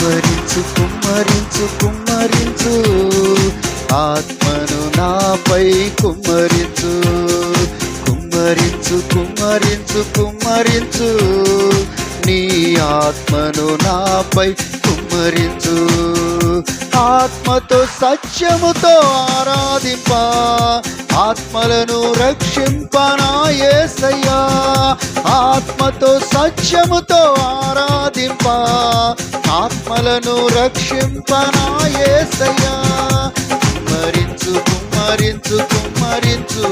కుమ్మరించు కుమ్మరించు కుమ్మరించు ఆత్మను నాపై కుమ్మరించు కుమ్మరించు కుమ్మరించు కుమ్మరించు నీ ఆత్మను నాపై కుమ్మరించు ఆత్మతో సత్యముతో ఆరాధింప ఆత్మలను రక్షింపనా యేసయ్యా ఆత్మతో సత్యముతో ఆరాధింప ఆత్మలను రక్షింపనా యేసయ్యా కుమ్మరించు కుమ్మరించు కుమ్మరించు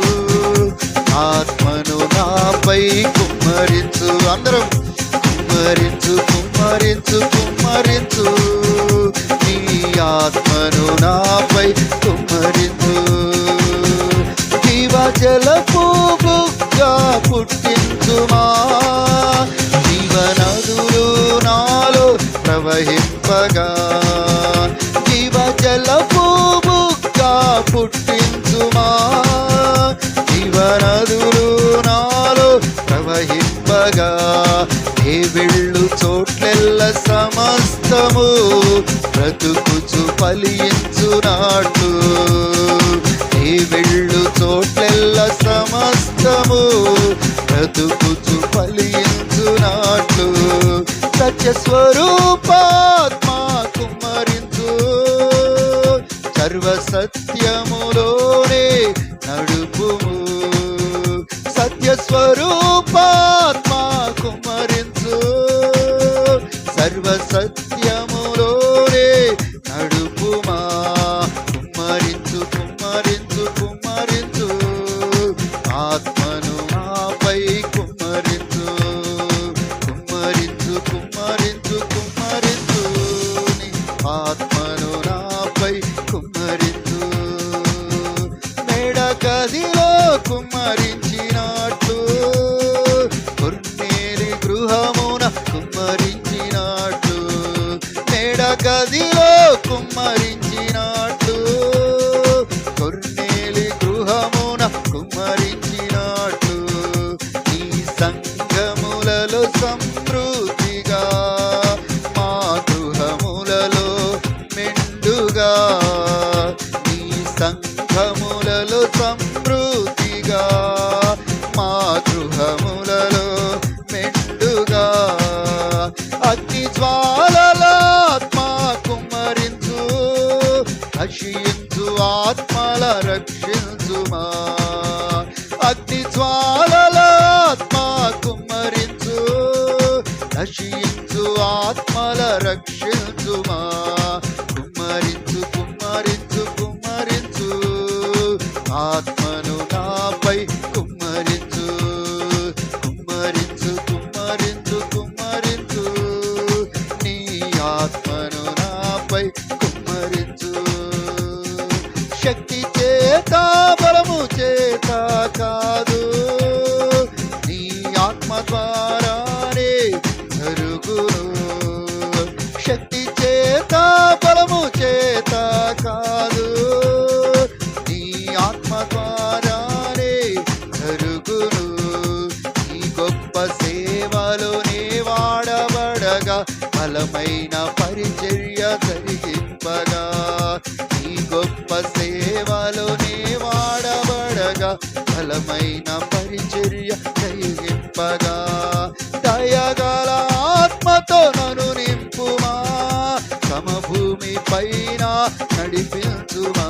ఆత్మను నాపై కుమ్మరించు అందరం కుమ్మరించు కుమ్మరించు కుమ్మరించు నీ ఆత్మను నాపై కుమ్మరించు జీవజలపు బుగ్గ పుట్టించుమా జీవనదులు నాలో ప్రవహింపగా జీవజలపు బుగ్గ పుట్టించుమా జీవనదులు నాలో ప్రవహింపగా ఏ వెళ్ళు చోట్లెల్ల సమస్తము బ్రతుకుచు ఫలించునాట్లు ఏ వెళ్ళు చోట్లెల్ల సమస్తము బ్రతుకుచు ఫలించునాట్లు సత్యస్వరూపాత్మా కుమ్మరించు సర్వసత్యములోనే నడుపుము సత్యస్వరూపాత్మా కుమ్మరించు సర్వసత్యములోనే నడుపుమా కుమ్మరించు కుమ్మరించు కుమ్మరించు ఆత్మను నాపై కుమ్మరించు కుమ్మరించు కుమ్మరించు కుమ్మరించు నీ ఆత్మను నాపై కుమ్మరించు మేడ గదిలో కుమ్మరించినట్లు కొన్నేలి గృహమున కుమ్మరించినట్లు మేడ గదిలో కుమ్మరించినట్లు కొన్నేలి గృహమున కుమ్మరించినట్లు ఈ సంఘములలో సమృద్ధిగా మా గృహములలో మెండుగా ఈ సంఘములలో సమృద్ధిగా మా గృహములలో మెండుగా అగ్ని జ్వాలల ఆత్మ కుమ్మరించు నశించు ఆత్మల రక్షించుమా అగ్ని జ్వాలల ఆత్మ కుమ్మరించు నశించు ఆత్మల రక్షించుమా కుమ్మరించు కుమ్మరించు కుమ్మరించు ఆత్మను నాపై కుమ్మరించు కుమ్మరించు కుమ్మరించు కుమ్మరించు నీ ఆత్మను నాపై కుమ్మరించు శక్తి చేత బలము చేత కాదు నీ ఆత్మ ద్వారానే జరుగును శక్తి చేత బలము చేత కాదు నీ ఆత్మ ద్వారానే జరుగును ఈ గొప్ప సేవలోనే వాడబడగా బలమైన పరిచర్య జరిగింపగా ఈ గొప్ప సేవలోనే వాడబడగా బలమైన పరిచర్య జరిగింపగా దయగల ఆత్మతో నన్ను నింపుమా సమభూమి పైన నడిపించుమా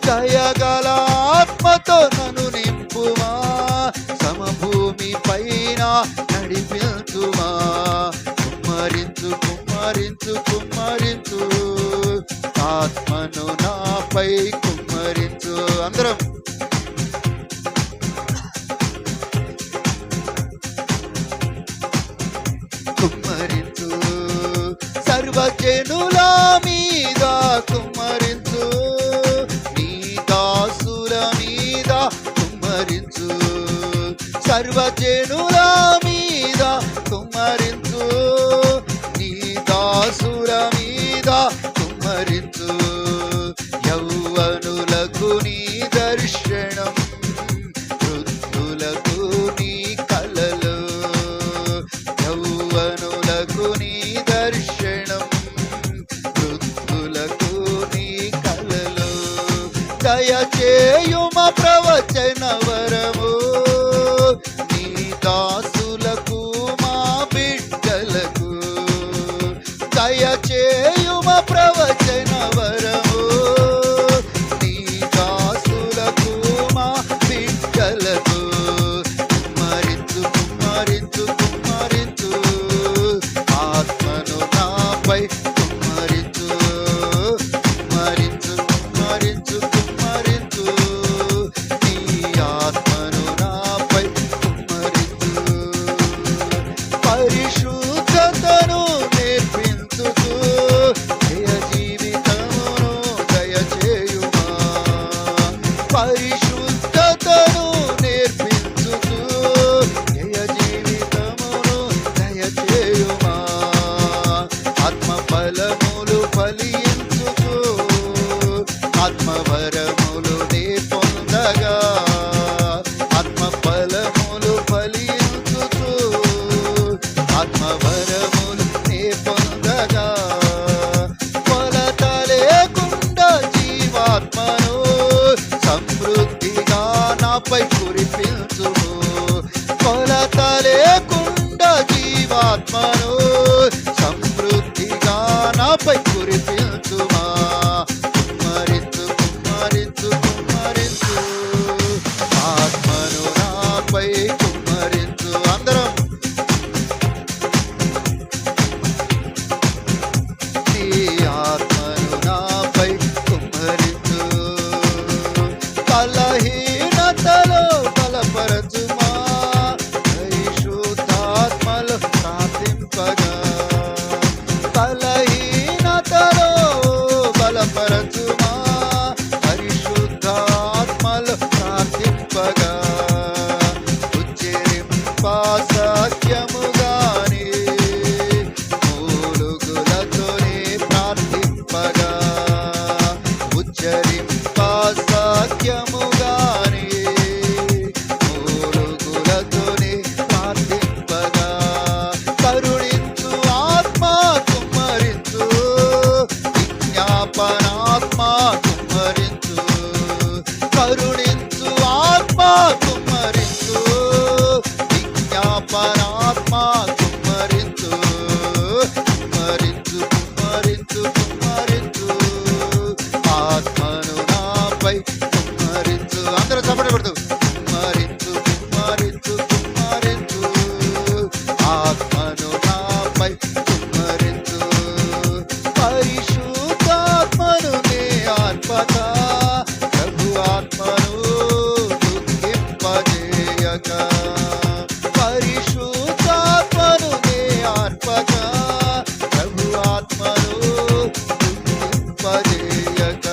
దయగల ఆత్మతో నన్ను నింపుమా సమభూమి పైన నడిపించుమా కుమ్మరించు కుమ్మరించు కుమ్మరించు ఆత్మను నాపై కుమ్మరించు అందరం కుమ్మరించు సర్వజనుల మీద కుమ్మరించు నీ దాసుల మీద కుమ్మరించు సర్వజనుల మీద కుమ్మరించు నీ దాసుల మీద కుమ్మరించు యౌవనులకు నీ దర్శనం వృద్ధులకు నీ కలలు యౌవనులకు నీ దర్శనం దయచేయుమ ప్రవచన వరము నీ దాసులకు మా బిడ్డలకు దయచేయుమ ప్రవచన వరము నీ దాసులకు మా బిడ్డలకు కుమ్మరించు కుమ్మరించు కుమ్మరించు ఆత్మను నాపై కుమ్మరించు కుమ్మరించు కుమ్మరించు కుమ్మరించు నీ ఆత్మను నాపై కుమ్మరించు పరిశుద్ధతను నేర్పించుచు జయ జీవితమును దయచేయుమా పరిశుద్ధతను నేర్పించుచు జయ జీవితమును దయచేయుమా ఆత్మ ఫలములు ఫలించుచు ఆత్మవరములు నే పొందగా ఆత్మ ఫలములు ఫలించుచు ఆత్మవరములు నే పొందగా కొలత లేకుండా జీవాత్మను సమృద్ధిగా నాపై కురిపించుము కొలత లేకుండా జీవాత్మను సమృద్ధిగా నాపై కురిపించుమా కుమ్మరించు కుమ్మరించు కుమ్మరించు ఆత్మను నాపై కుమ్మరించు అందరం నీ ఆత్మను నాపై కుమ్మరించు బలహీనతలో బలపరచుమా పరిశుద్ధాత్మలో ప్రార్థింపగా బలహీనతలో బలపరచుమా పరిశుద్ధాత్మలో ప్రార్థింపగా ఉచ్చరింప సత్యముగానే మూలుగులతోనే ప్రార్థింపగా ఉచ్చరింప సత్యముగానే మూలుగులతోనే ప్రార్థింపగా కరుణించు ఆత్మ కుమ్మరించు విజ్ఞాపనాత్మ కుమ్మరించు కరుణించు ఆత్మ కుమ్మరించు విజ్ఞాపనాత్మ కుమ్మరించు కుమ్మరించు కుమ్మరించు కుమ్మరించు ఆత్మను నాపై కుమ్మరించు అందరూ చప్పట్లు కొడుతూ కుమ్మరించు కుమ్మరించు కుమ్మరించు ఆత్మను నాపై కుమ్మరించు పరిశుద్ధాత్మను నే ఆత్మక ప్రభు ఆత్మను దుఃఖింపజేయక పరిశుద్ధాత్మను నే ఆత్మక ప్రభు ఆత్మను దుఃఖింపజేయక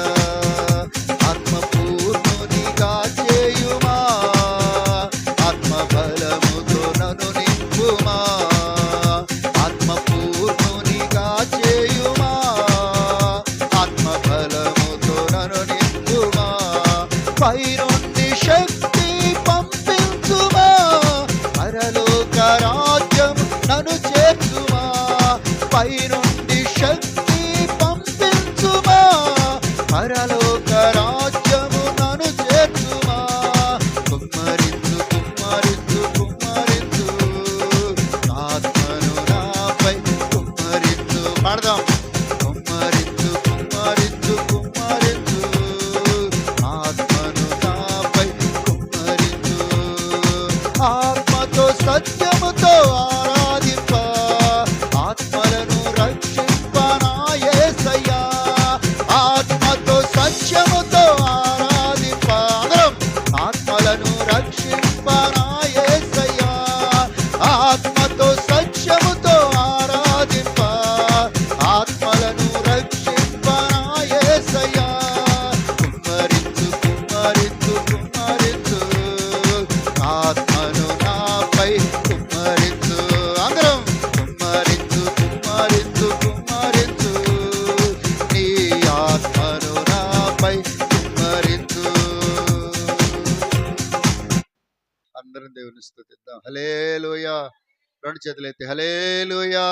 ఆత్మపూర్ణునిగా చేయుమా ఆత్మబలముతో నన్ను నింపుమా ఆత్మపూర్ణునిగా చేయుమా ఆత్మబలముతో నన్ను నింపుమా పైనుండి శక్తి పంపించుమా పరలోక రాజ్యం నన్ను చేర్చుమా పైనుండి శక్తి పంపించుమా పరలోక రాజ్యము నన్ను చేర్చుమా కుమ్మరించు కుమ్మరించు కుమ్మరించు ఆత్మను నాపై కుమ్మరించు పాడదాం కుమ్మరించు కుమ్మరించు కుమ్మరించు ఆత్మను నాపై కుమ్మరించు ఆత్మతో సత్యముతో ఆరాధింప ఆత్మలను రక్షింప నా యేసయ్యా ఆత్మతో సత్యముతో ఆరాధింప అందరం ఆత్మలను రక్షింప నా యేసయ్యా ఆత్మతో సత్యముతో ఆరాధింప ఆత్మలను రక్షింప నా యేసయ్యా కుమ్మరించు కుమ్మరించు కుమ్మరించు ఆత్మను నాపై కుమ్మరించు అందరం కుమ్మరించు కుమ్మరించు కుమ్మరించు నీ ఆత్మను నాపై కుమ్మరించు అందరం దేవుని స్తుతిద్దాం హల్లెలూయా రెండు చేతులెత్తి హల్లెలూయా